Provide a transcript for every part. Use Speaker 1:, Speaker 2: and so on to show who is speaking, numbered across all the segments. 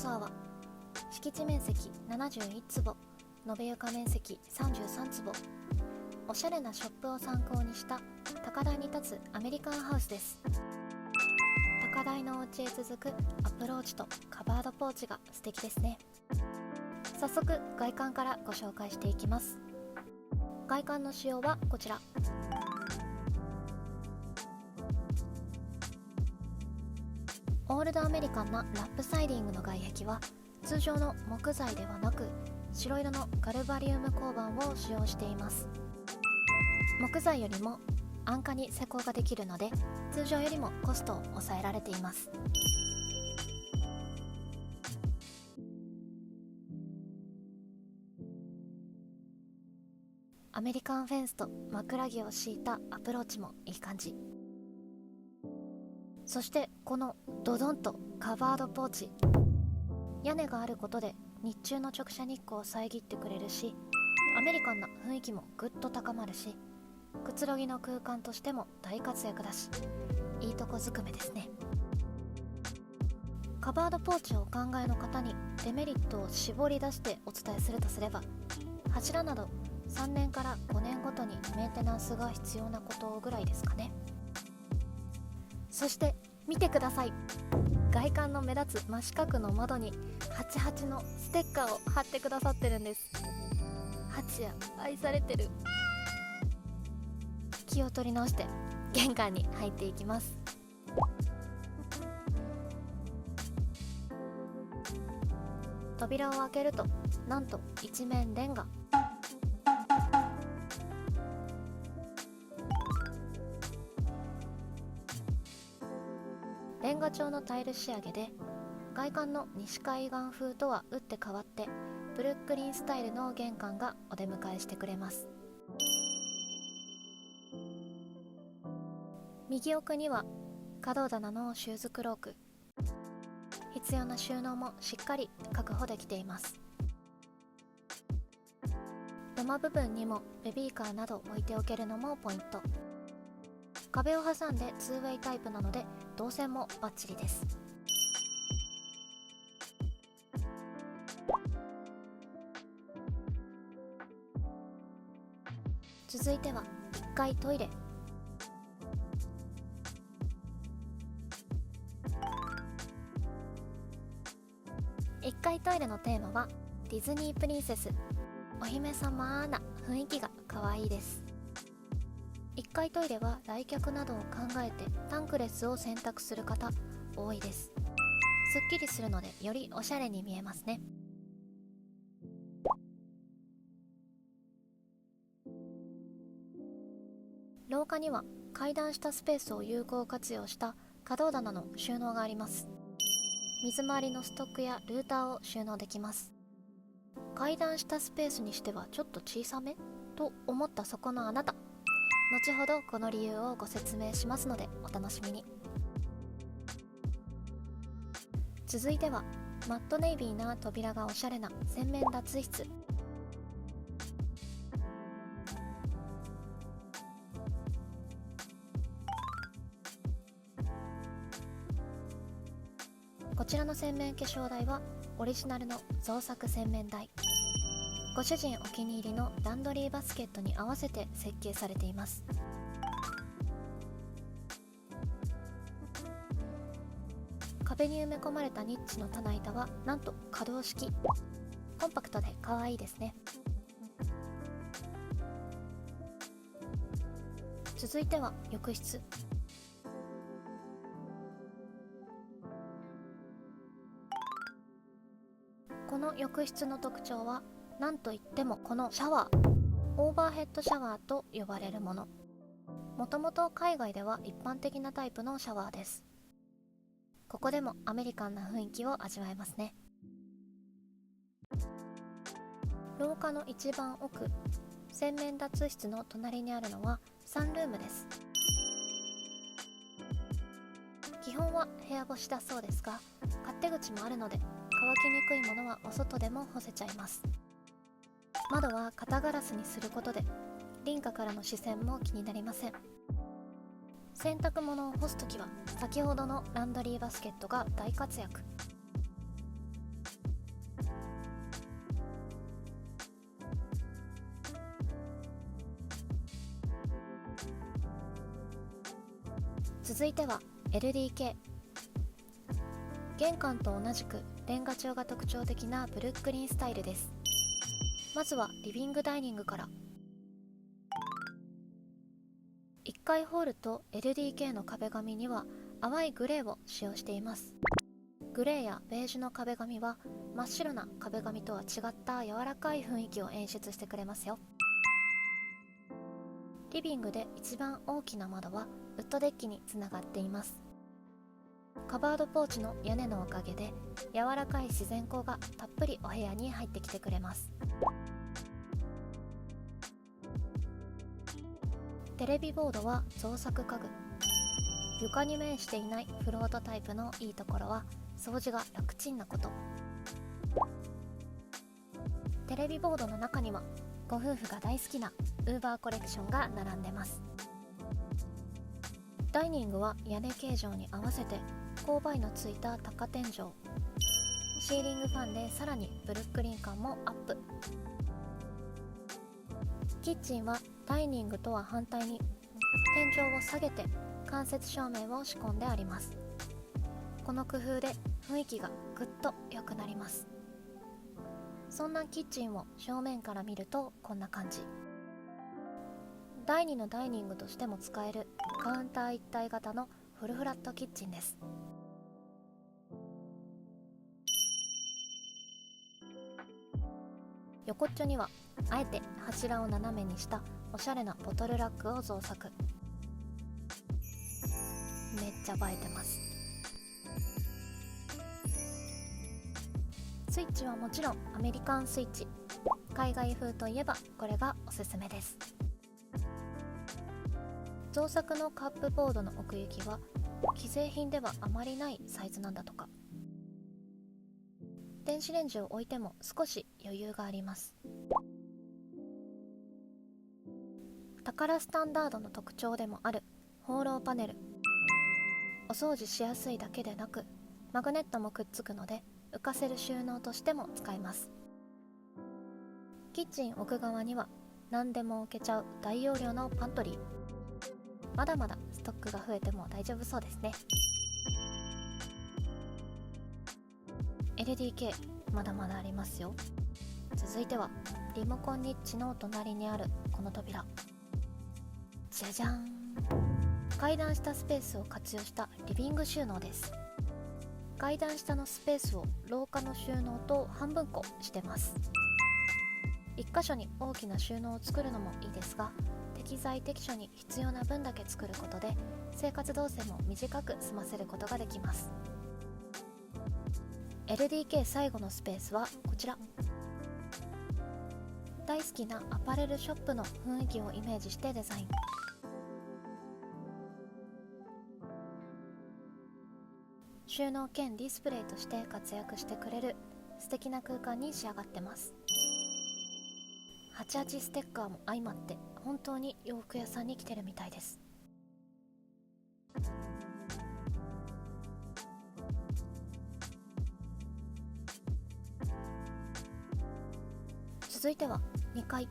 Speaker 1: ツアーは敷地面積71坪、延べ床面積33坪、おしゃれなショップを参考にした高台に立つアメリカンハウスです。高台のお家へ続くアプローチとカバードポーチが素敵ですね。早速外観からご紹介していきます。外観の仕様はこちら。オールドアメリカンなラップサイディングの外壁は通常の木材ではなく白色のガルバリウム鋼板を使用しています。木材よりも安価に施工ができるので通常よりもコストを抑えられています。アメリカンフェンスと枕木を敷いたアプローチもいい感じ。そしてこのドドンとカバードポーチ、屋根があることで日中の直射日光を遮ってくれるし、アメリカンな雰囲気もぐっと高まるし、くつろぎの空間としても大活躍だし、いいとこずくめですね。カバードポーチをお考えの方にデメリットを絞り出してお伝えするとすれば、柱など3年から5年ごとにメンテナンスが必要なことぐらいですかね。そして見てください、外観の目立つ真四角の窓に88のステッカーを貼ってくださってるんです。八谷愛されてる。気を取り直して玄関に入っていきます。扉を開けるとなんと一面レンガ。レンガ調のタイル仕上げで、外観の西海岸風とは打って変わってブルックリンスタイルの玄関がお出迎えしてくれます。右奥には可動棚のシューズクローク、必要な収納もしっかり確保できています。土間部分にもベビーカーなど置いておけるのもポイント。壁を挟んで 2way タイプなので動線もバッチリです。続いては1階トイレ。1階トイレのテーマはディズニープリンセス、お姫様な雰囲気が可愛いです。1階トイレは来客などを考えてタンクレスを選択する方多いです。すっきりするのでよりおしゃれに見えますね。廊下には階段下スペースを有効活用した可動棚の収納があります。水回りのストックやルーターを収納できます。階段下スペースにしてはちょっと小さめと思ったそこのあなた、後ほどこの理由をご説明しますのでお楽しみに。続いてはマットネイビーな扉がおしゃれな洗面脱衣室。こちらの洗面化粧台はオリジナルの造作洗面台。ご主人お気に入りのランドリーバスケットに合わせて設計されています。壁に埋め込まれたニッチの棚板はなんと可動式。コンパクトで可愛いですね。続いては浴室。この浴室の特徴はなんといってもこのシャワー、オーバーヘッドシャワーと呼ばれるもの。もともと海外では一般的なタイプのシャワーです。ここでもアメリカンな雰囲気を味わえますね。廊下の一番奥、洗面脱衣室の隣にあるのはサンルームです。基本は部屋干しだそうですが、勝手口もあるので乾きにくいものはお外でも干せちゃいます。窓は肩ガラスにすることで隣家からの視線も気になりません。洗濯物を干すときは先ほどのランドリーバスケットが大活躍。続いては LDK。 玄関と同じくレンガ調が特徴的なブルックリンスタイルです。まずはリビングダイニングから。1階ホールと LDK の壁紙には淡いグレーを使用しています。グレーやベージュの壁紙は真っ白な壁紙とは違った柔らかい雰囲気を演出してくれますよ。リビングで一番大きな窓はウッドデッキにつながっています。カバードポーチの屋根のおかげで柔らかい自然光がたっぷりお部屋に入ってきてくれます。テレビボードは造作家具。床に面していないフロートタイプのいいところは掃除が楽ちんなこと。テレビボードの中にはご夫婦が大好きなウーバーコレクションが並んでます。ダイニングは屋根形状に合わせて勾配のついた高天井、シーリングファンでさらにブルックリン感もアップ。キッチンはダイニングとは反対に天井を下げて間接照明を仕込んであります。この工夫で雰囲気がぐっと良くなります。そんなキッチンを正面から見るとこんな感じ。第2のダイニングとしても使えるカウンター一体型のフルフラットキッチンです。横っちょにはあえて柱を斜めにしたおしゃれなボトルラックを造作。めっちゃ映えてます。スイッチはもちろんアメリカンスイッチ。海外風といえばこれがおすすめです。造作のカップボードの奥行きは既製品ではあまりないサイズなんだとか。電子レンジを置いても少し余裕があります。タカラスタンダードの特徴でもあるホーローパネル。お掃除しやすいだけでなくマグネットもくっつくので浮かせる収納としても使えます。キッチン奥側には何でも置けちゃう大容量のパントリー。まだまだストックが増えても大丈夫そうですね。 LDK まだまだありますよ。続いてはリモコンニッチの隣にあるこの扉。じゃじゃん。階段下スペースを活用したリビング収納です。階段下のスペースを廊下の収納と半分こしてます。一箇所に大きな収納を作るのもいいですが、適材適所に必要な分だけ作ることで生活動線も短く済ませることができます。 LDK 最後のスペースはこちら。大好きなアパレルショップの雰囲気をイメージしてデザイン。収納兼ディスプレイとして活躍してくれる素敵な空間に仕上がってます。88ステッカーも相まって本当に洋服屋さんに来てるみたいです。続いては2階。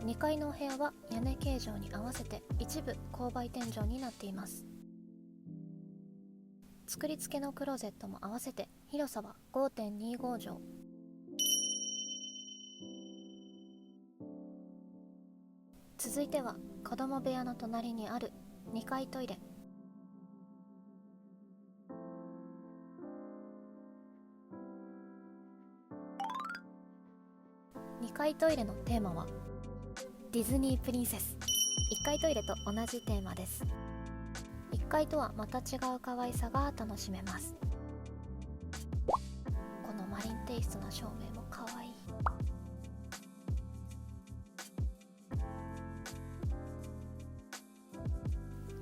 Speaker 1: 2階のお部屋は屋根形状に合わせて一部勾配天井になっています。作り付けのクローゼットも合わせて広さは 5.25 畳。続いては子供部屋の隣にある2階トイレ。2階トイレのテーマはディズニープリンセス。1階トイレと同じテーマです。1階とはまた違う可愛さが楽しめます。このマリンテイストな照明も可愛い。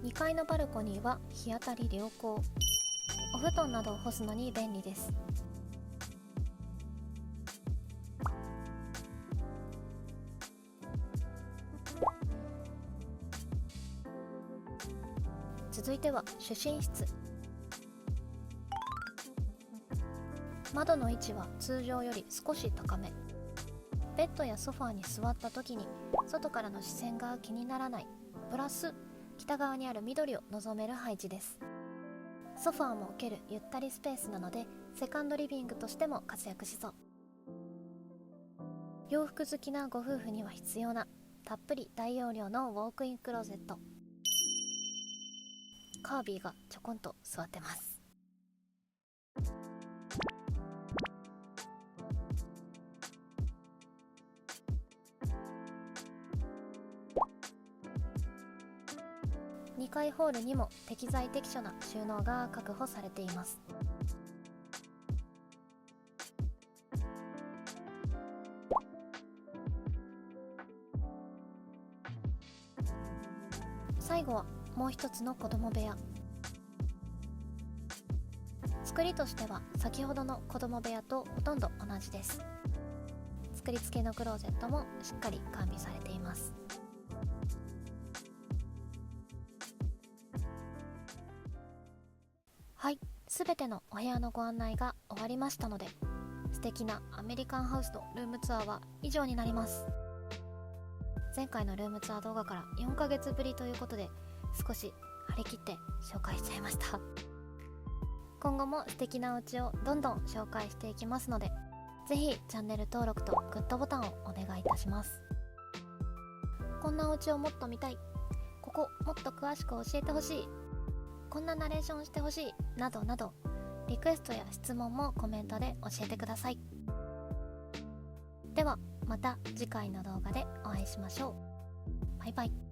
Speaker 1: 2階のバルコニーは日当たり良好。お布団などを干すのに便利です。続いては主寝室。窓の位置は通常より少し高め。ベッドやソファーに座った時に外からの視線が気にならない、プラス北側にある緑を望める配置です。ソファーも置けるゆったりスペースなので、セカンドリビングとしても活躍しそう。洋服好きなご夫婦には必要なたっぷり大容量のウォークインクローゼット。カービィがちょこんと座ってます。2階ホールにも適材適所な収納が確保されています。最後はもう一つの子供部屋。作りとしては先ほどの子供部屋とほとんど同じです。作り付けのクローゼットもしっかり完備されています。はい、すべてのお部屋のご案内が終わりましたので、素敵なアメリカンハウスのルームツアーは以上になります。前回のルームツアー動画から4ヶ月ぶりということで、少し張り切って紹介しちゃいました。今後も素敵なお家をどんどん紹介していきますので、ぜひチャンネル登録とグッドボタンをお願いいたします。こんなお家をもっと見たい、ここもっと詳しく教えてほしい、こんなナレーションしてほしいなどなど、リクエストや質問もコメントで教えてください。ではまた次回の動画でお会いしましょう。バイバイ。